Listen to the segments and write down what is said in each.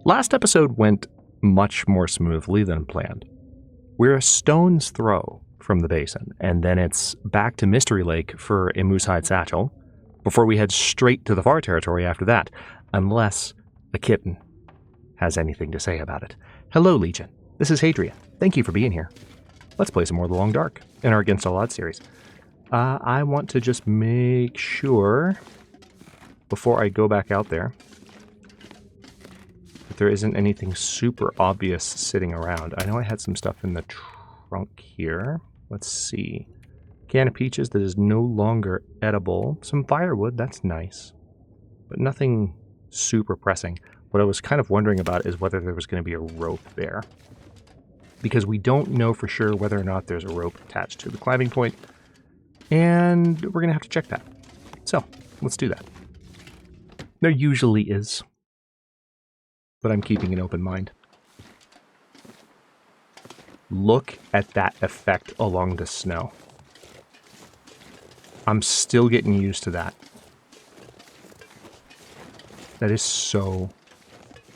Last episode went much more smoothly than planned. We're a stone's throw from the basin, and then it's back to Mystery Lake for a moose-hide satchel, before we head straight to the far territory after that, unless the kitten has anything to say about it. Hello, Legion. This is Hadria. Thank you for being here. Let's play some more of the Long Dark in our Against All Odds series. I want to just make sure, before I go back out there, that there isn't anything super obvious sitting around. I know I had some stuff in the trunk here. Let's see. Can of peaches that is no longer edible. Some firewood, that's nice. But nothing super pressing. What I was kind of wondering about is whether there was going to be a rope there. Because we don't know for sure whether or not there's a rope attached to the climbing point. And we're going to have to check that. So, let's do that. There usually is. But I'm keeping an open mind. Look at that effect along the snow. I'm still getting used to that. That is so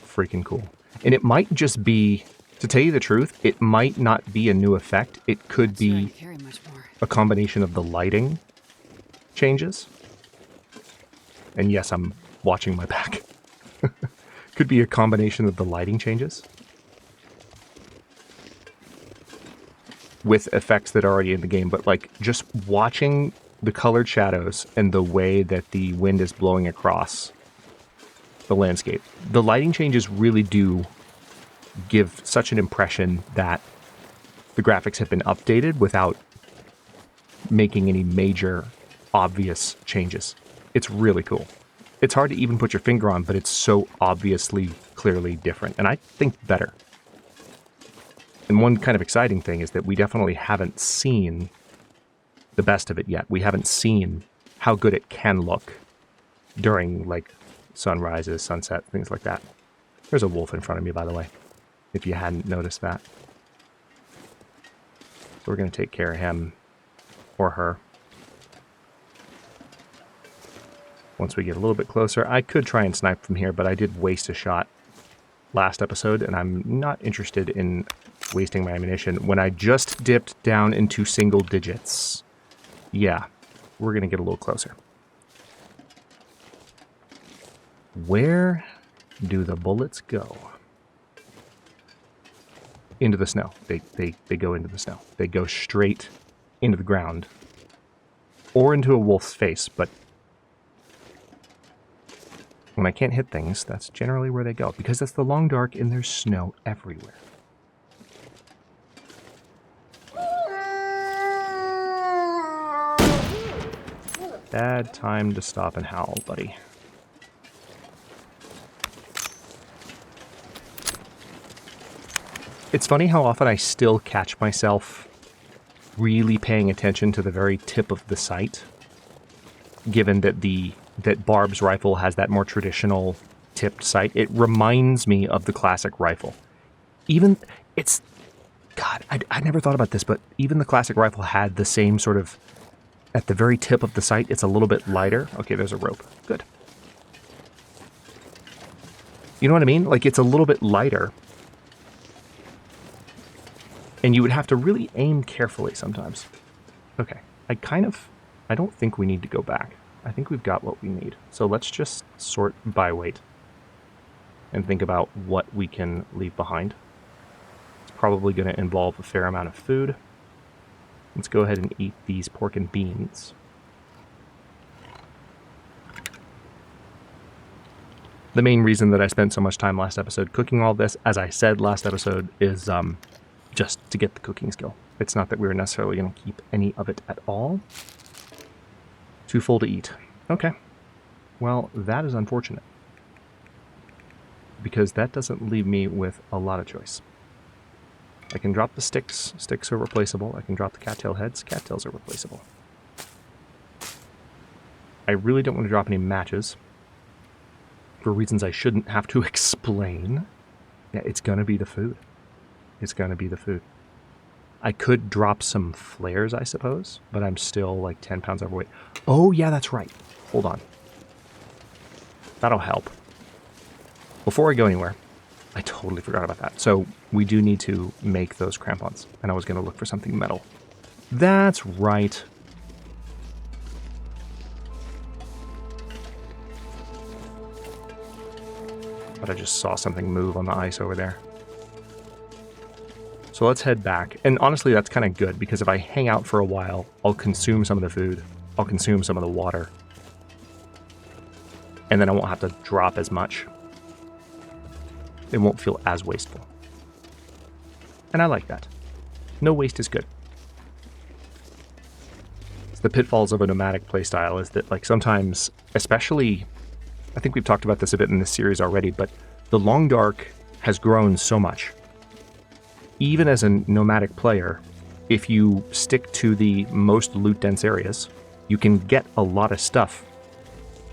freaking cool. And it might just be, to tell you the truth, it might not be a new effect. It could be a combination of the lighting changes. And yes, I'm watching my back. Could be a combination of the lighting changes with effects that are already in the game. But like just watching the colored shadows and the way that the wind is blowing across the landscape, the lighting changes really do give such an impression that the graphics have been updated without making any major obvious changes. It's really cool. It's hard to even put your finger on, but it's so obviously, clearly different, and I think better. And one kind of exciting thing is that we definitely haven't seen the best of it yet. We haven't seen how good it can look during, like, sunrises, sunset, things like that. There's a wolf in front of me, by the way, if you hadn't noticed that. So we're going to take care of him or her. Once we get a little bit closer, I could try and snipe from here, but I did waste a shot last episode, and I'm not interested in wasting my ammunition when I just dipped down into single digits. Yeah, we're going to get a little closer. Where do the bullets go? Into the snow. They go into the snow. They go straight into the ground. Or into a wolf's face, but when I can't hit things, that's generally where they go. Because it's the Long Dark and there's snow everywhere. Bad time to stop and howl, buddy. It's funny how often I still catch myself really paying attention to the very tip of the sight, given that that Barb's rifle has that more traditional tipped sight. It reminds me of the classic rifle. Even, it's, God, I never thought about this, but even the classic rifle had the same sort of, at the very tip of the sight, it's a little bit lighter. Okay, there's a rope. Good. You know what I mean? Like, it's a little bit lighter. And you would have to really aim carefully sometimes. Okay, I don't think we need to go back. I think we've got what we need. So let's just sort by weight and think about what we can leave behind. It's probably going to involve a fair amount of food. Let's go ahead and eat these pork and beans. The main reason that I spent so much time last episode cooking all this, as I said last episode, is just to get the cooking skill. It's not that we were necessarily going to keep any of it at all. Too full to eat. Okay. Well, that is unfortunate. Because that doesn't leave me with a lot of choice. I can drop the sticks. Sticks are replaceable. I can drop the cattail heads. Cattails are replaceable. I really don't want to drop any matches. For reasons I shouldn't have to explain. Yeah, it's going to be the food. It's going to be the food. I could drop some flares, I suppose, but I'm still like 10 pounds overweight. Oh, yeah, that's right. Hold on. That'll help. Before I go anywhere, I totally forgot about that. So we do need to make those crampons. And I was going to look for something metal. That's right. But I just saw something move on the ice over there. So let's head back. And honestly, that's kind of good, because if I hang out for a while, I'll consume some of the food. I'll consume some of the water. And then I won't have to drop as much. It won't feel as wasteful. And I like that. No waste is good. It's the pitfalls of a nomadic playstyle is that, like, sometimes, especially, I think we've talked about this a bit in this series already, but the Long Dark has grown so much. Even as a nomadic player, if you stick to the most loot-dense areas, you can get a lot of stuff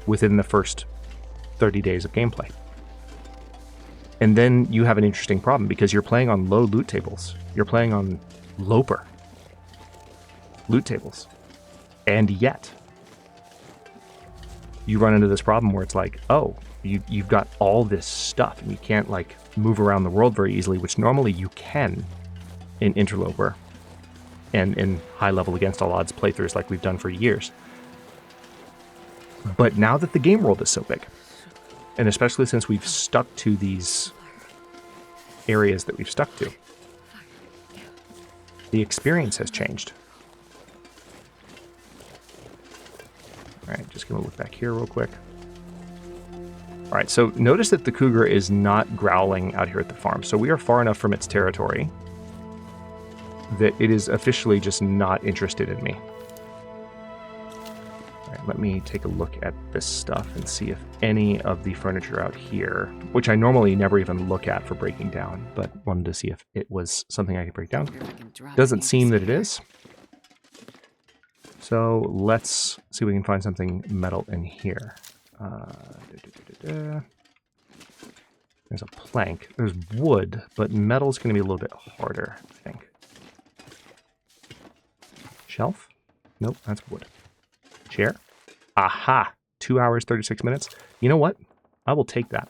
within the first 30 days of gameplay. And then you have an interesting problem, because you're playing on low loot tables. You're playing on Loper loot tables. And yet, you run into this problem where it's like, oh, you've got all this stuff, and you can't, like, move around the world very easily, which normally you can in Interloper and in high-level against all odds playthroughs like we've done for years. But now that the game world is so big, and especially since we've stuck to these areas that we've stuck to, the experience has changed. Alright, just going to look back here real quick. Alright, so notice that the cougar is not growling out here at the farm. So we are far enough from its territory that it is officially just not interested in me. Alright, let me take a look at this stuff and see if any of the furniture out here, which I normally never even look at for breaking down, but wanted to see if it was something I could break down. Doesn't seem that it is. So let's see if we can find something metal in here. There's a plank. There's wood, but metal's going to be a little bit harder, I think. Shelf? Nope, that's wood. Chair? Aha! 2 hours, 36 minutes. You know what? I will take that.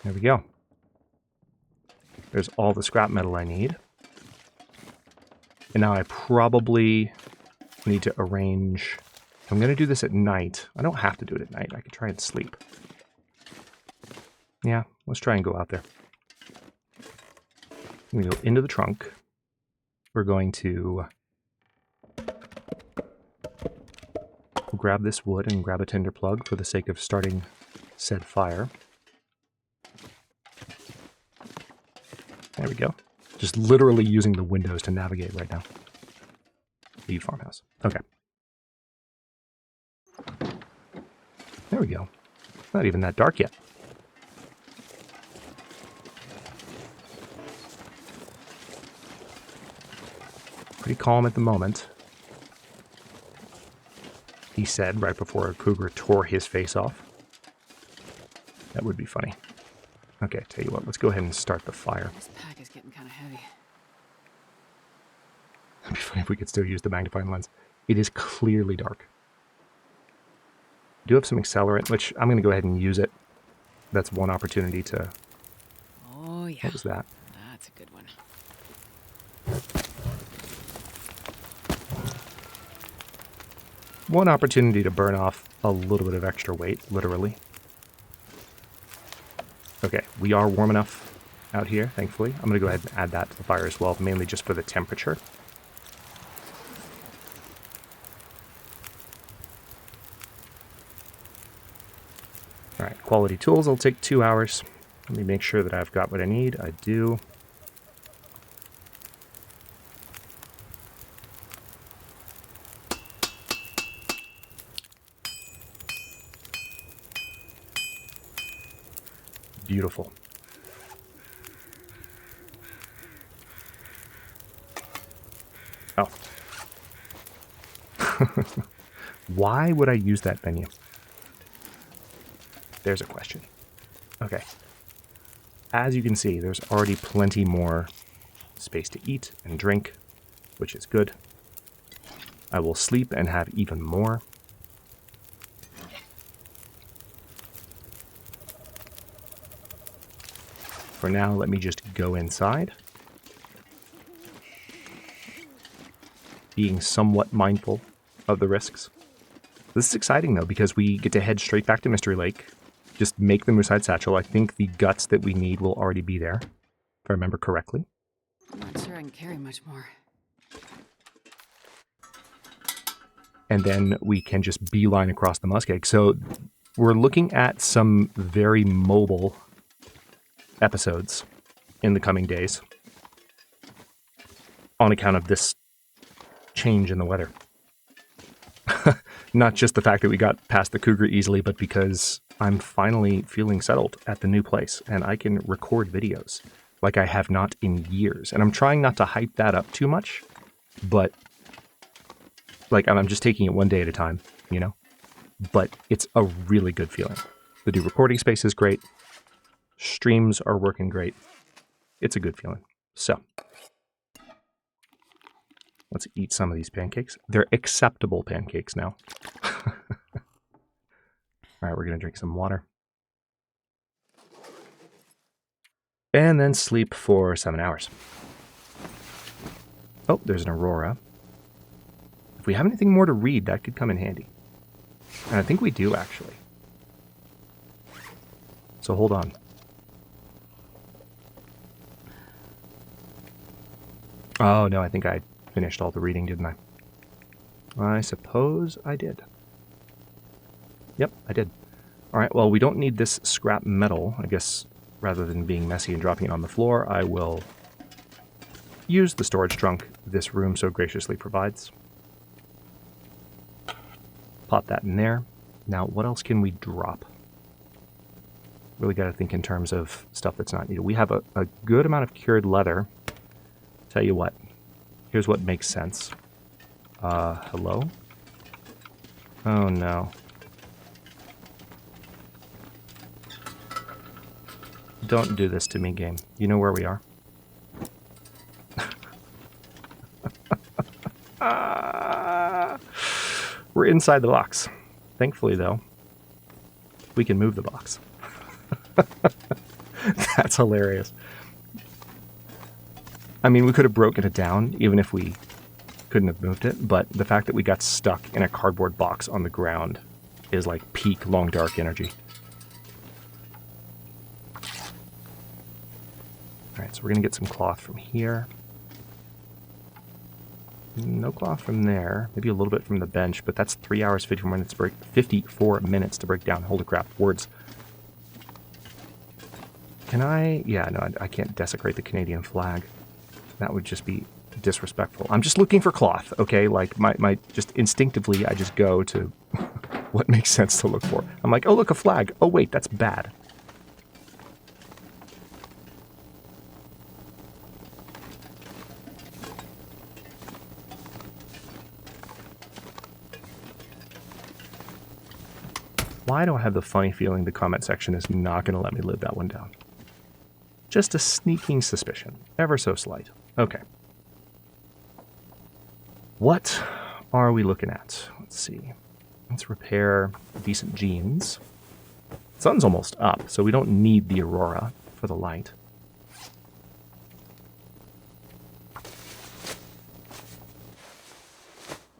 There we go. There's all the scrap metal I need. And now I probably need to arrange... I'm going to do this at night. I don't have to do it at night. I could try and sleep. Yeah, let's try and go out there. I'm going to go into the trunk. We're going to grab this wood and grab a tinder plug for the sake of starting said fire. There we go. Just literally using the windows to navigate right now. Leave farmhouse. Okay. There we go. Not even that dark yet. Pretty calm at the moment. He said right before a cougar tore his face off. That would be funny. Okay, tell you what, let's go ahead and start the fire. This pack is getting kind of heavy. It'd be funny if we could still use the magnifying lens. It is clearly dark. I do have some accelerant, which I'm going to go ahead and use it. That's one opportunity to... Oh, yeah. What was that? That's a good one. One opportunity to burn off a little bit of extra weight, literally. Okay, we are warm enough out here, thankfully. I'm going to go ahead and add that to the fire as well, mainly just for the temperature. Alright, quality tools will take 2 hours. Let me make sure that I've got what I need. I do. Beautiful. Oh. Why would I use that menu? There's a question. Okay. As you can see, there's already plenty more space to eat and drink, which is good. I will sleep and have even more. For now, let me just go inside. Being somewhat mindful of the risks. This is exciting, though, because we get to head straight back to Mystery Lake. Just make the Moosehide Satchel. I think the guts that we need will already be there, if I remember correctly. I'm not sure I can carry much more. And then we can just beeline across the muskeg. So we're looking at some very mobile episodes in the coming days on account of this change in the weather. Not just the fact that we got past the cougar easily, but because I'm finally feeling settled at the new place and I can record videos like I have not in years. And I'm trying not to hype that up too much, but like I'm just taking it one day at a time, you know? But it's a really good feeling. The new recording space is great. Streams are working great. It's a good feeling. So let's eat some of these pancakes. They're acceptable pancakes now. All right, we're going to drink some water. And then sleep for 7 hours. Oh, there's an aurora. If we have anything more to read, that could come in handy. And I think we do, actually. So hold on. Oh, no, I think I finished all the reading, didn't I? I suppose I did. Yep, I did. All right, well, we don't need this scrap metal. I guess rather than being messy and dropping it on the floor, I will use the storage trunk this room so graciously provides. Pop that in there. Now, what else can we drop? Really got to think in terms of stuff that's not needed. We have a good amount of cured leather. Tell you what, here's what makes sense. Hello? Oh, no. Don't do this to me, game. You know where we are. We're inside the box. Thankfully, though, we can move the box. That's hilarious. I mean, we could have broken it down, even if we couldn't have moved it, but the fact that we got stuck in a cardboard box on the ground is like peak Long Dark energy. Alright, so we're going to get some cloth from here. No cloth from there. Maybe a little bit from the bench, but that's 3 hours, 54 minutes to break, 54 minutes to break down. Holy crap, words. Can I? Yeah, no, I can't desecrate the Canadian flag. That would just be disrespectful. I'm just looking for cloth, okay? Like, my just instinctively, I just go to what makes sense to look for. I'm like, oh, look, a flag. Oh, wait, that's bad. Why do I have the funny feeling the comment section is not going to let me live that one down? Just a sneaking suspicion. Ever so slight. Okay. What are we looking at? Let's see. Let's repair decent jeans. Sun's almost up, so we don't need the aurora for the light.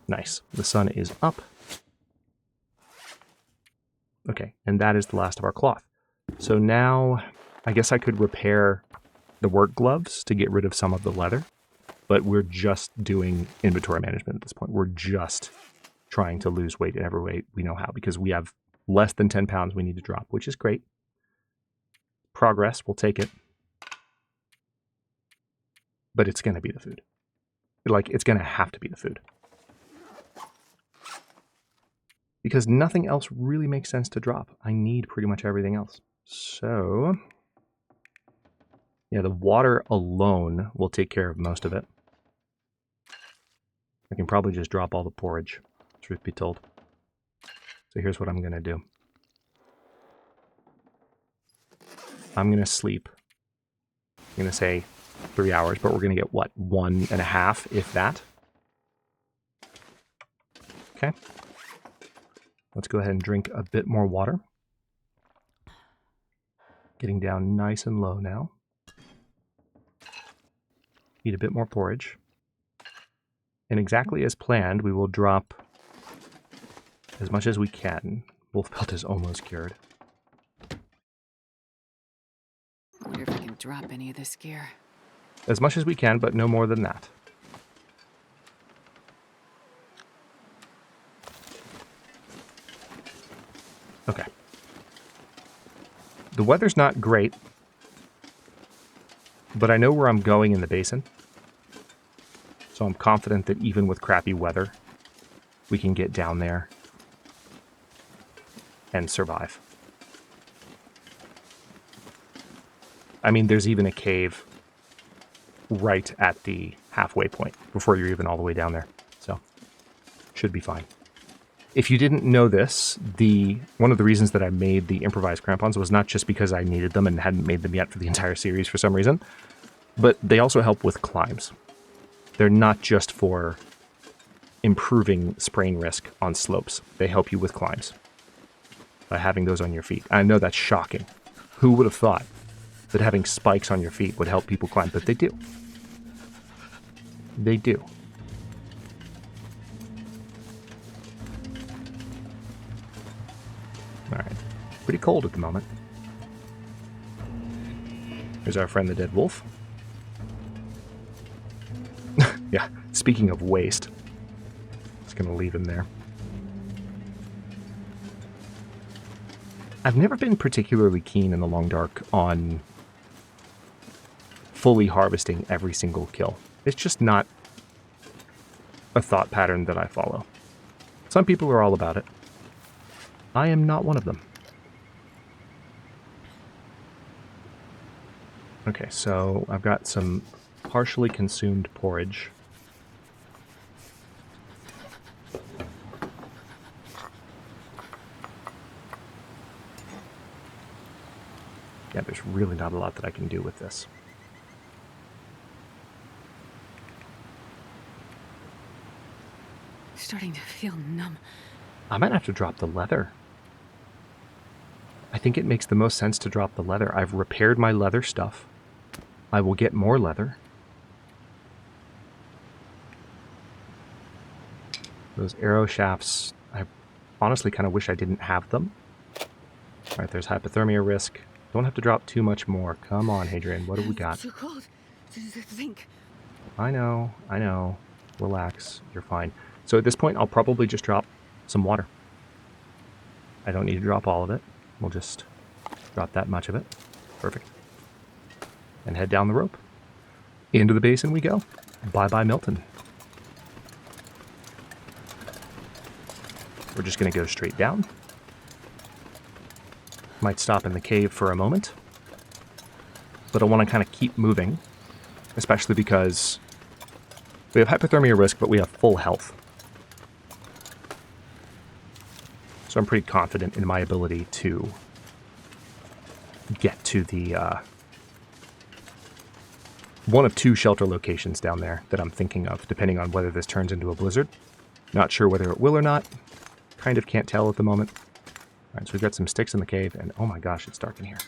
Nice. The sun is up. Okay, and that is the last of our cloth. So now, I guess I could repair the work gloves to get rid of some of the leather, but we're just doing inventory management at this point. We're just trying to lose weight in every way we know how, because we have less than 10 pounds we need to drop, which is great. Progress, we'll take it. But it's going to be the food. Like, it's going to have to be the food. Because nothing else really makes sense to drop. I need pretty much everything else. So, yeah, the water alone will take care of most of it. I can probably just drop all the porridge, truth be told. So here's what I'm going to do. I'm going to sleep. I'm going to say 3 hours, but we're going to get, what, 1.5, if that? Okay. Let's go ahead and drink a bit more water. Getting down nice and low now. eat a bit more porridge. And exactly as planned, we will drop as much as we can. Wolf pelt is almost cured. I wonder if I can drop any of this gear. As much as we can, but no more than that. Okay. The weather's not great, but I know where I'm going in the basin. So I'm confident that even with crappy weather, we can get down there and survive. I mean, there's even a cave right at the halfway point before you're even all the way down there. So, should be fine. If you didn't know this, one of the reasons that I made the improvised crampons was not just because I needed them and hadn't made them yet for the entire series for some reason, but they also help with climbs. They're not just for improving sprain risk on slopes. They help you with climbs by having those on your feet. I know that's shocking. Who would have thought that having spikes on your feet would help people climb? But they do. They do. Alright. Pretty cold at the moment. Here's our friend the dead wolf. Yeah, speaking of waste. Just gonna leave him there. I've never been particularly keen in the Long Dark on fully harvesting every single kill. It's just not a thought pattern that I follow. Some people are all about it. I am not one of them. Okay, so I've got some partially consumed porridge. Yeah, there's really not a lot that I can do with this. Starting to feel numb. I might have to drop the leather. I think it makes the most sense to drop the leather. I've repaired my leather stuff. I will get more leather. Those arrow shafts, I honestly kind of wish I didn't have them. All right, there's hypothermia risk. Don't have to drop too much more. Come on, Hadrian, what have we got? Too cold to think. I know. Relax, you're fine. So at this point, I'll probably just drop some water. I don't need to drop all of it. We'll just drop that much of it. Perfect. And head down the rope. Into the basin we go. Bye-bye, Milton. We're just going to go straight down. Might stop in the cave for a moment. But I want to kind of keep moving. Especially because we have hypothermia risk, but we have full health. So I'm pretty confident in my ability to get to the one of two shelter locations down there that I'm thinking of, depending on whether this turns into a blizzard. Not sure whether it will or not. Kind of can't tell at the moment. All right, so we've got some sticks in the cave, and oh my gosh, it's dark in here.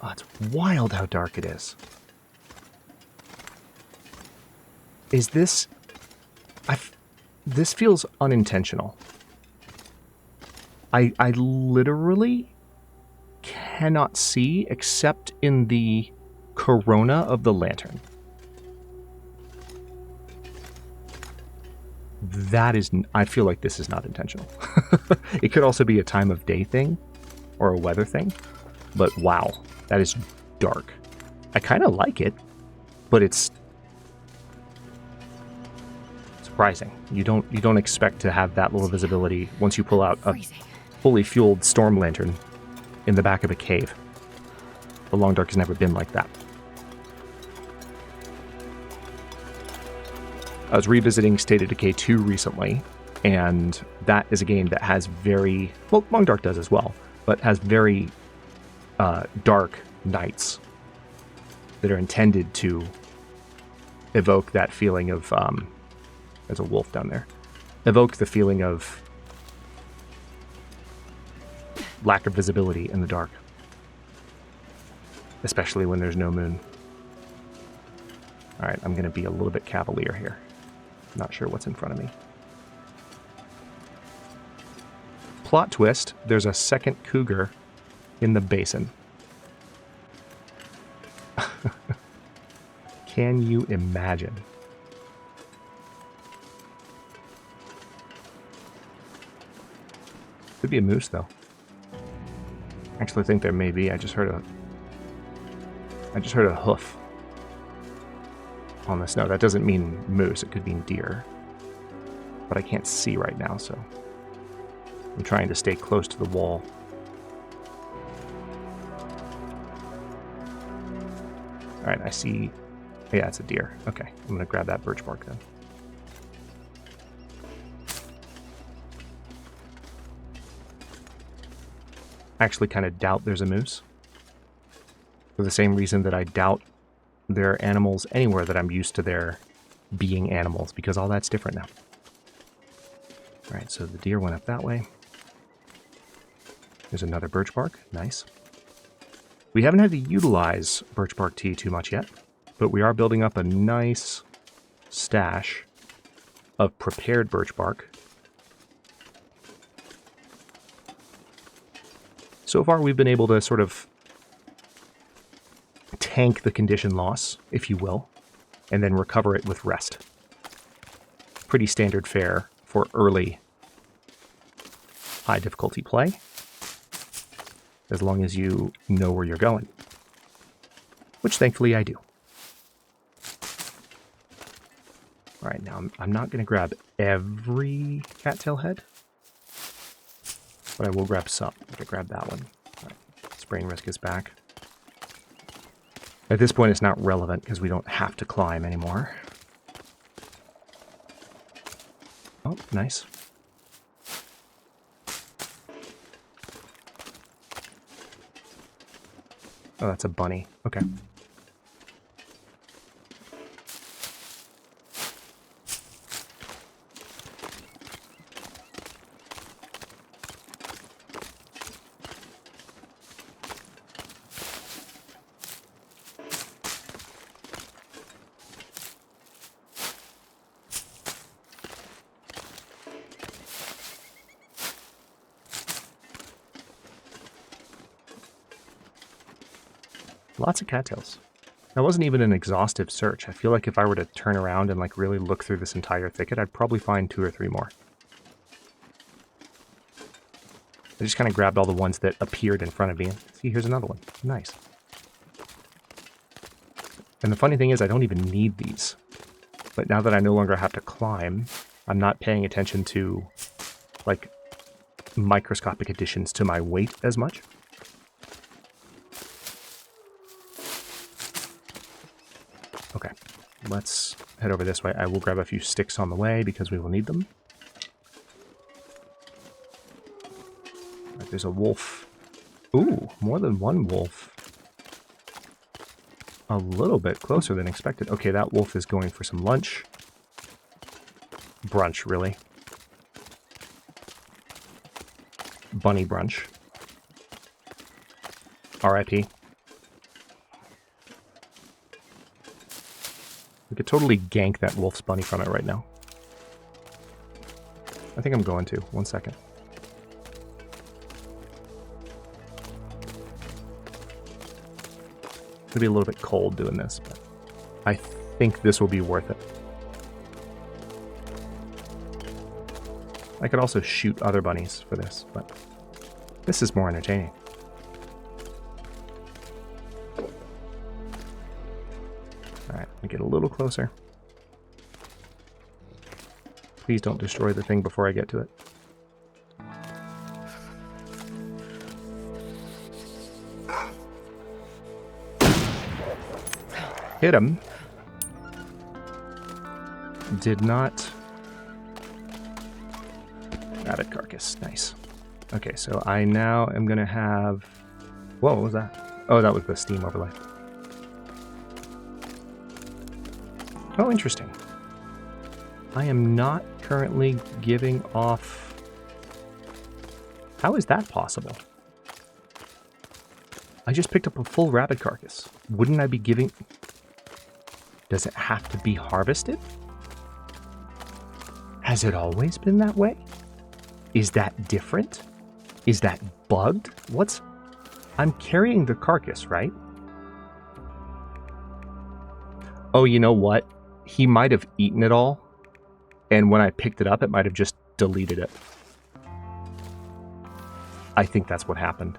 Oh, it's wild how dark it is. Is this... this feels unintentional. I literally cannot see except in the corona of the lantern. That is... I feel like this is not intentional. It could also be a time of day thing or a weather thing, but wow, that is dark. I kind of like it, but it's surprising. You don't expect to have that little visibility once you pull out a fully fueled storm lantern in the back of a cave. The Long Dark has never been like that. I was revisiting State of Decay 2 recently, and that is a game that has very... well, Long Dark does as well, but has very dark nights that are intended to evoke that feeling of... there's a wolf down there. Evoke the feeling of lack of visibility in the dark. especially when there's no moon. All right, I'm going to be a little bit cavalier here. Not sure what's in front of me. Plot twist, there's a second cougar in the basin. Can you imagine? Could be a moose, though. Actually, I think there may be. I just heard a hoof on the snow. That doesn't mean moose. It could mean deer. But I can't see right now, so I'm trying to stay close to the wall. All right, I see. Yeah, it's a deer. Okay, I'm going to grab that birch bark then. I actually kind of doubt there's a moose. For the same reason that I doubt there are animals anywhere that I'm used to there being animals, because all that's different now. All right, so the deer went up that way. There's another birch bark. Nice. We haven't had to utilize birch bark tea too much yet, but we are building up a nice stash of prepared birch bark. So far, we've been able to sort of tank the condition loss, if you will, and then recover it with rest. Pretty standard fare for early high difficulty play, as long as you know where you're going, which thankfully I do. All right, now I'm not going to grab every cattail head, but I will grab some. I'm going to grab that one. All right, spraying risk is back. At this point, it's not relevant because we don't have to climb anymore. Oh, nice. Oh, that's a bunny. Okay. Lots of cattails. That wasn't even an exhaustive search. I feel like if I were to turn around and like really look through this entire thicket, I'd probably find 2 or 3 more. I just kind of grabbed all the ones that appeared in front of me. See, here's another one. Nice. And the funny thing is, I don't even need these. But now that I no longer have to climb, I'm not paying attention to like microscopic additions to my weight as much. Okay, let's head over this way. I will grab a few sticks on the way because we will need them. Right, there's a wolf. Ooh, more than one wolf. A little bit closer than expected. Okay, that wolf is going for some lunch. Brunch, really. Bunny brunch. R.I.P. We could totally gank that wolf's bunny from it right now. I think I'm going to. 1 second. It'll be a little bit cold doing this, but I think this will be worth it. I could also shoot other bunnies for this, but this is more entertaining. Alright, let me get a little closer. Please don't destroy the thing before I get to it. Hit him. Did not. Rabbit carcass. Nice. Okay, so I now am going to have... Whoa, what was that? Oh, that was the steam overlay. Oh, interesting. I am not currently giving off... How is that possible? I just picked up a full rabbit carcass. Wouldn't I be giving... Does it have to be harvested? Has it always been that way? Is that different? Is that bugged? What's... I'm carrying the carcass, right? Oh, you know what? He might have eaten it all, and when I picked it up, it might have just deleted it. I think that's what happened.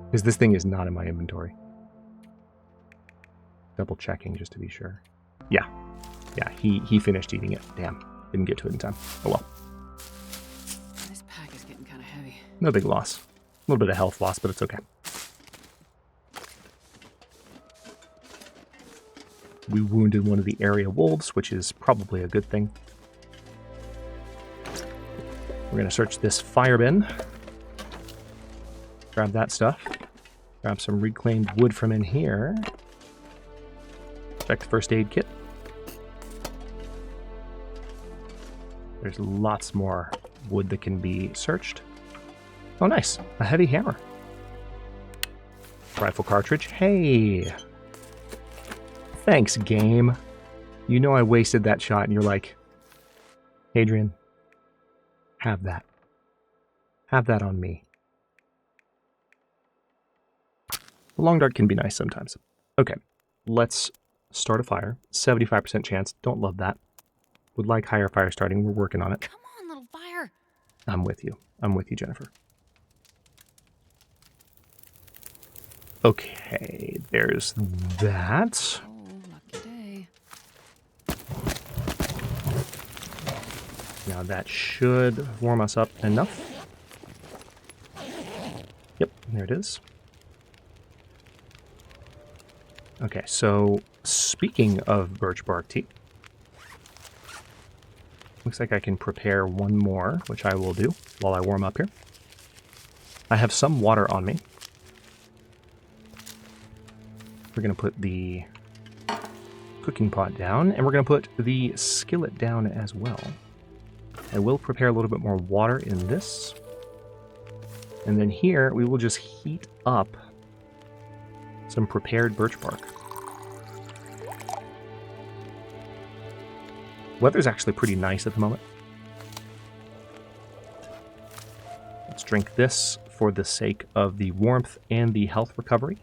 Because this thing is not in my inventory. Double checking just to be sure. Yeah. Yeah, he finished eating it. Damn. Didn't get to it in time. Oh well. This pack is getting kind of heavy. No big loss. A little bit of health loss, but it's okay. We wounded one of the area wolves, which is probably a good thing. We're going to search this fire bin. Grab that stuff. Grab some reclaimed wood from in here. Check the first aid kit. There's lots more wood that can be searched. Oh, nice. A heavy hammer. Rifle cartridge. Hey! Thanks, game. You know I wasted that shot, and you're like, Adrian, have that. Have that on me. The long dart can be nice sometimes. Okay, let's start a fire. 75% chance. Don't love that. Would like higher fire starting. We're working on it. Come on, little fire. I'm with you. I'm with you, Jennifer. Okay, there's that. Oh, lucky day. Now that should warm us up enough. Yep, there it is. Okay, so speaking of birch bark tea, looks like I can prepare one more, which I will do while I warm up here. I have some water on me. We're going to put the cooking pot down, and we're going to put the skillet down as well. I will prepare a little bit more water in this. And then here, we will just heat up some prepared birch bark. Weather's actually pretty nice at the moment. Let's drink this for the sake of the warmth and the health recovery.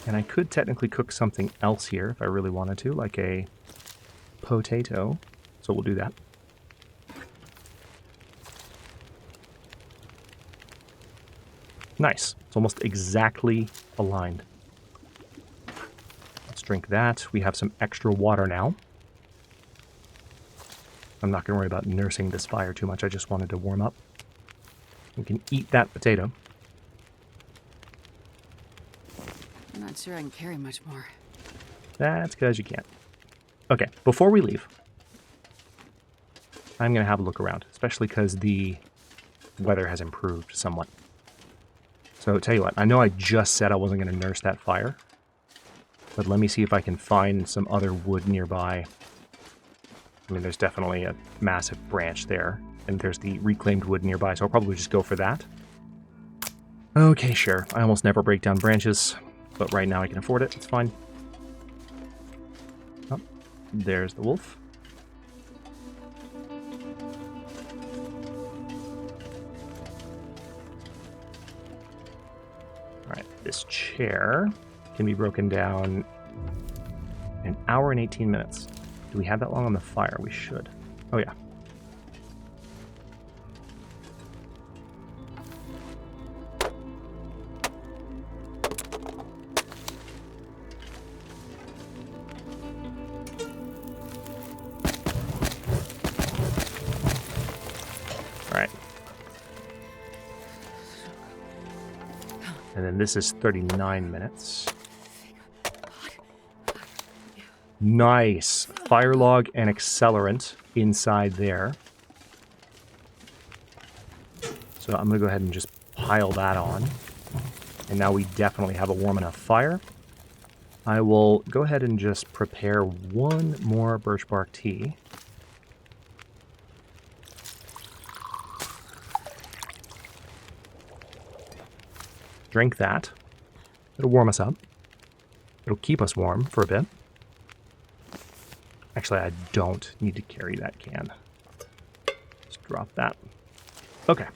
And I could technically cook something else here if I really wanted to, like a potato. So we'll do that. Nice. It's almost exactly aligned. Let's drink that. We have some extra water now. I'm not going to worry about nursing this fire too much. I just wanted to warm up. We can eat that potato. I'm not sure I can carry much more. That's because you can't. Okay, before we leave, I'm going to have a look around, especially because the weather has improved somewhat. So tell you what, I know I just said I wasn't going to nurse that fire, but let me see if I can find some other wood nearby. I mean, there's definitely a massive branch there, and there's the reclaimed wood nearby, so I'll probably just go for that. Okay, sure. I almost never break down branches, but right now I can afford it. It's fine. Oh, there's the wolf. Alright, this chair can be broken down in an hour and 18 minutes. Do we have that long on the fire? We should. Oh, yeah. Alright. And then this is 39 minutes. Nice. Fire log and accelerant inside there. So I'm going to go ahead and just pile that on. And now we definitely have a warm enough fire. I will go ahead and just prepare one more birch bark tea. Drink that. It'll warm us up. It'll keep us warm for a bit. Actually, I don't need to carry that can. Just drop that. Okay.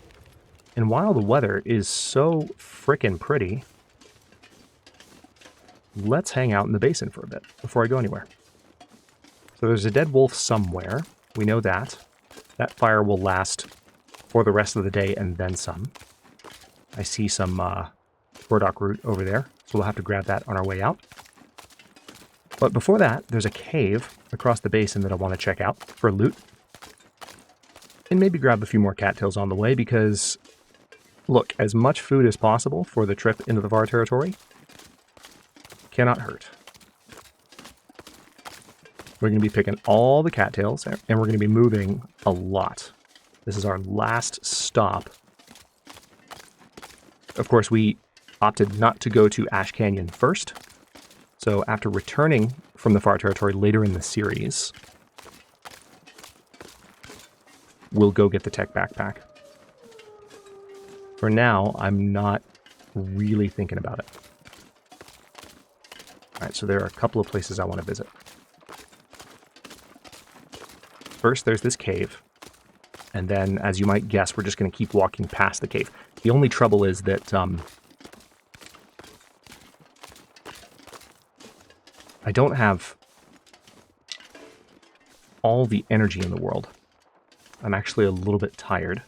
And while the weather is so frickin' pretty, let's hang out in the basin for a bit before I go anywhere. So there's a dead wolf somewhere. We know that. That fire will last for the rest of the day and then some. I see some burdock root over there, so we'll have to grab that on our way out. But before that, there's a cave across the basin that I want to check out for loot. And maybe grab a few more cattails on the way because, look, as much food as possible for the trip into the Var territory cannot hurt. We're going to be picking all the cattails, and we're going to be moving a lot. This is our last stop. Of course, we opted not to go to Ash Canyon first. So after returning from the Far Territory later in the series, we'll go get the tech backpack. For now, I'm not really thinking about it. All right, so there are a couple of places I want to visit. First, there's this cave. And then, as you might guess, we're just going to keep walking past the cave. The only trouble is that I don't have all the energy in the world. I'm actually a little bit tired.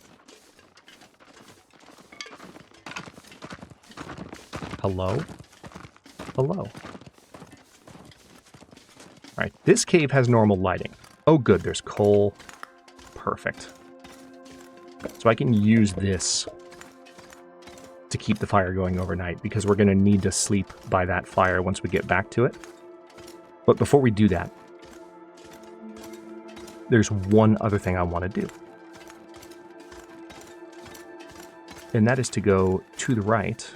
Hello? Hello. All right, this cave has normal lighting. Oh, good, there's coal. Perfect. So I can use this to keep the fire going overnight because we're going to need to sleep by that fire once we get back to it. But before we do that, there's one other thing I want to do. And that is to go to the right.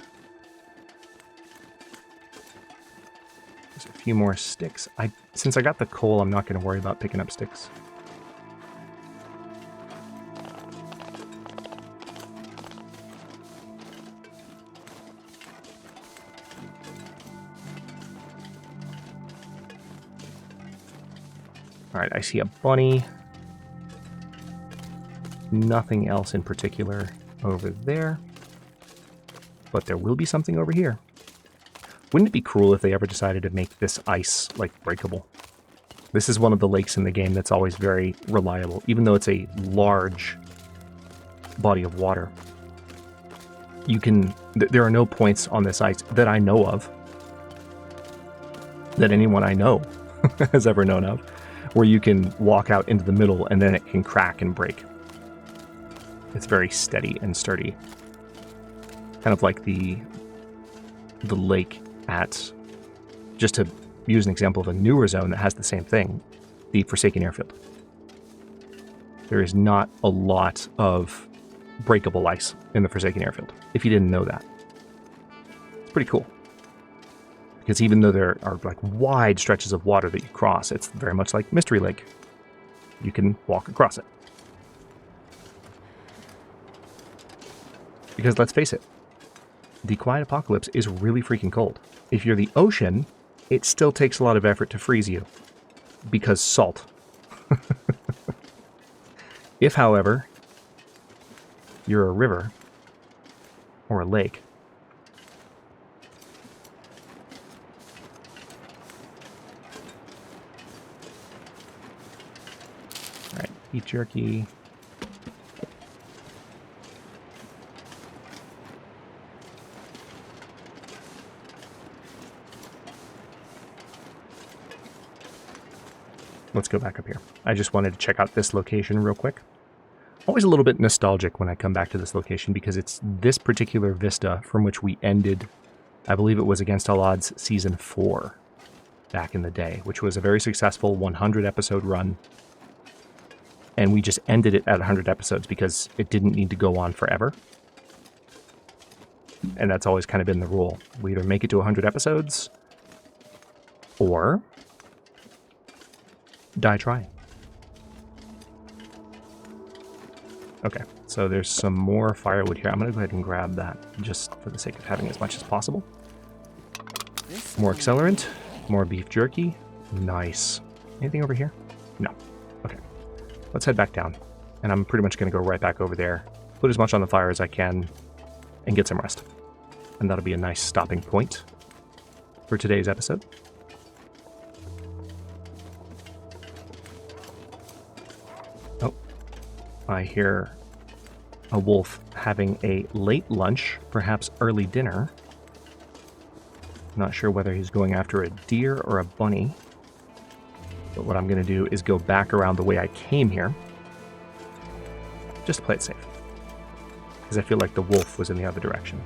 There's a few more sticks. Since I got the coal, I'm not going to worry about picking up sticks. Alright, I see a bunny. Nothing else in particular over there. But there will be something over here. Wouldn't it be cruel if they ever decided to make this ice, like, breakable? This is one of the lakes in the game that's always very reliable, even though it's a large body of water. There are no points on this ice that I know of, that anyone I know has ever known of, where you can walk out into the middle and then it can crack and break. It's very steady and sturdy. Kind of like the lake at, just to use an example of a newer zone that has the same thing, the Forsaken Airfield. There is not a lot of breakable ice in the Forsaken Airfield, if you didn't know that. It's pretty cool. Because even though there are like wide stretches of water that you cross, it's very much like Mystery Lake. You can walk across it. Because let's face it, the Quiet Apocalypse is really freaking cold. If you're the ocean, it still takes a lot of effort to freeze you. Because salt. If, however, you're a river or a lake, beef jerky. Let's go back up here. I just wanted to check out this location real quick. Always a little bit nostalgic when I come back to this location because it's this particular vista from which we ended, I believe it was Against All Odds Season 4 back in the day, which was a very successful 100 episode run. And we just ended it at 100 episodes because it didn't need to go on forever. And that's always kind of been the rule. We either make it to 100 episodes or die trying. Okay, so there's some more firewood here. I'm going to go ahead and grab that just for the sake of having as much as possible. More accelerant, more beef jerky. Nice. Anything over here? No. Okay. Let's head back down. And I'm pretty much going to go right back over there, put as much on the fire as I can, and get some rest. And that'll be a nice stopping point for today's episode. Oh, I hear a wolf having a late lunch, perhaps early dinner. Not sure whether he's going after a deer or a bunny. But what I'm going to do is go back around the way I came here. Just to play it safe. Because I feel like the wolf was in the other direction.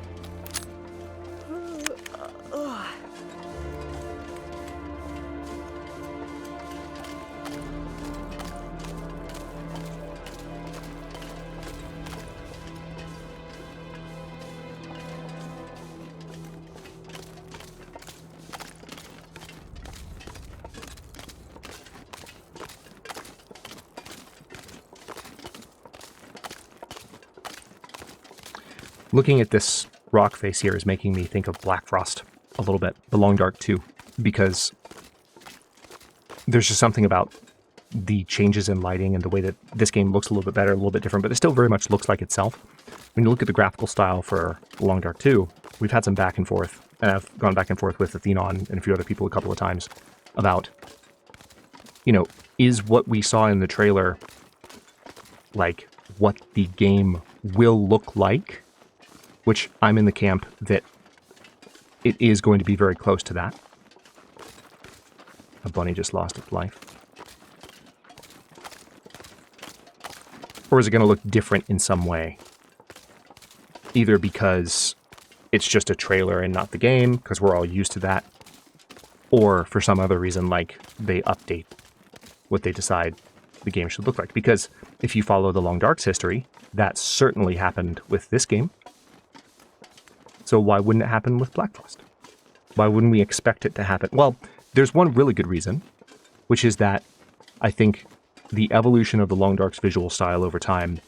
Looking at this rock face here is making me think of Black Frost a little bit, The Long Dark too, because there's just something about the changes in lighting and the way that this game looks a little bit better, a little bit different, but it still very much looks like itself. When you look at the graphical style for The Long Dark 2, we've had some back and forth, and I've gone back and forth with Athenon and a few other people a couple of times about, you know, is what we saw in the trailer like what the game will look like? Which I'm in the camp that it is going to be very close to that. A bunny just lost its life. Or is it going to look different in some way? Either because it's just a trailer and not the game, because we're all used to that, or for some other reason, like they update what they decide the game should look like. Because if you follow the Long Dark's history, that certainly happened with this game. So why wouldn't it happen with Black Frost? Why wouldn't we expect it to happen? Well, there's one really good reason, which is that I think the evolution of the Long Dark's visual style over time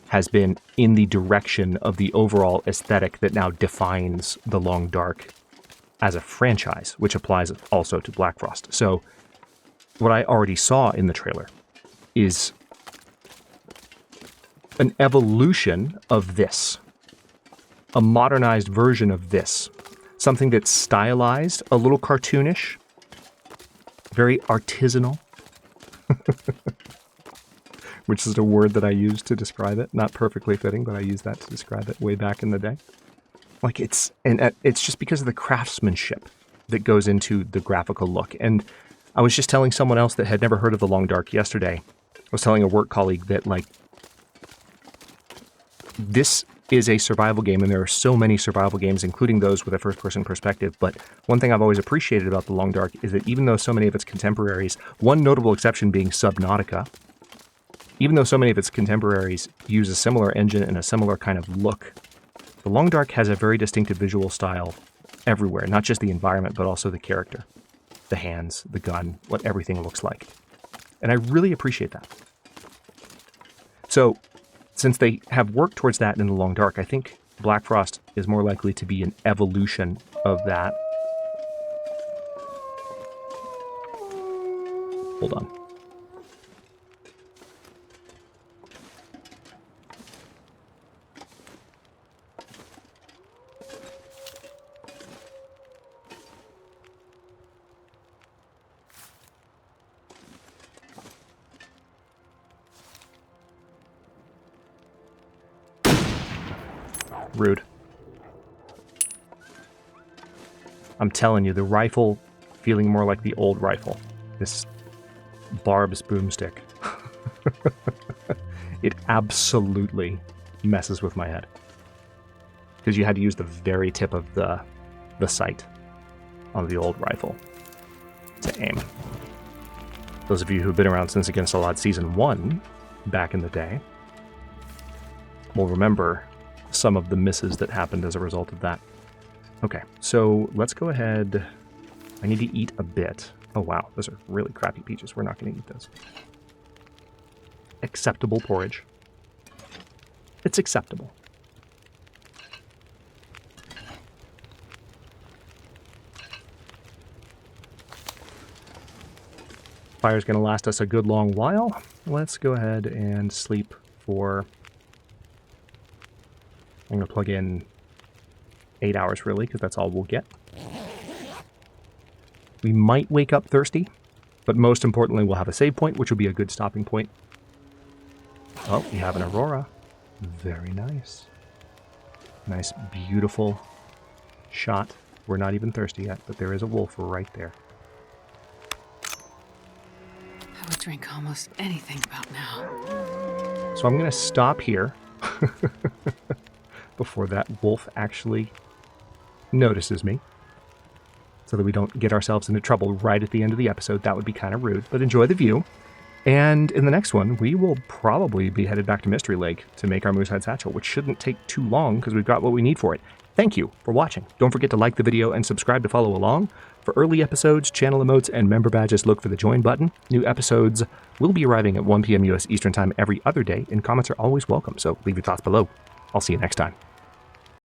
has been in the direction of the overall aesthetic that now defines the Long Dark as a franchise, which applies also to Black Frost. So what I already saw in the trailer is an evolution of this. A modernized version of this. Something that's stylized, a little cartoonish, very artisanal, which is a word that I use to describe it. Not perfectly fitting, but I used that to describe it way back in the day. Like it's just because of the craftsmanship that goes into the graphical look. And I was just telling someone else that had never heard of The Long Dark yesterday. I was telling a work colleague that, like, this is a survival game, and there are so many survival games, including those with a first-person perspective. But one thing I've always appreciated about The Long Dark is that even though so many of its contemporaries, one notable exception being Subnautica, even though so many of its contemporaries use a similar engine and a similar kind of look, The Long Dark has a very distinctive visual style everywhere, not just the environment, but also the character, the hands, the gun, what everything looks like. And I really appreciate that. So, since they have worked towards that in The Long Dark, I think Black Frost is more likely to be an evolution of that. Hold on. Rude. I'm telling you, the rifle feeling more like the old rifle. This Barb's boomstick. It absolutely messes with my head. Because you had to use the very tip of the sight on the old rifle to aim. Those of you who've been around since Against All Odds Season 1, back in the day, will remember some of the misses that happened as a result of that. Okay, so let's go ahead. I need to eat a bit. Oh wow, those are really crappy peaches. We're not going to eat those. Acceptable porridge. It's acceptable. Fire's going to last us a good long while. Let's go ahead and sleep for... I'm going to plug in 8 hours, really, because that's all we'll get. We might wake up thirsty, but most importantly, we'll have a save point, which will be a good stopping point. Oh, we have an aurora. Very nice. Nice, beautiful shot. We're not even thirsty yet, but there is a wolf right there. I would drink almost anything about now. So I'm going to stop here before that wolf actually notices me, so that we don't get ourselves into trouble right at the end of the episode. That would be kind of rude, but enjoy the view. And in the next one, we will probably be headed back to Mystery Lake to make our Moosehead Satchel, which shouldn't take too long because we've got what we need for it. Thank you for watching. Don't forget to like the video and subscribe to follow along. For early episodes, channel emotes, and member badges, look for the join button. New episodes will be arriving at 1 p.m. U.S. Eastern Time every other day, and comments are always welcome, so leave your thoughts below. I'll see you next time.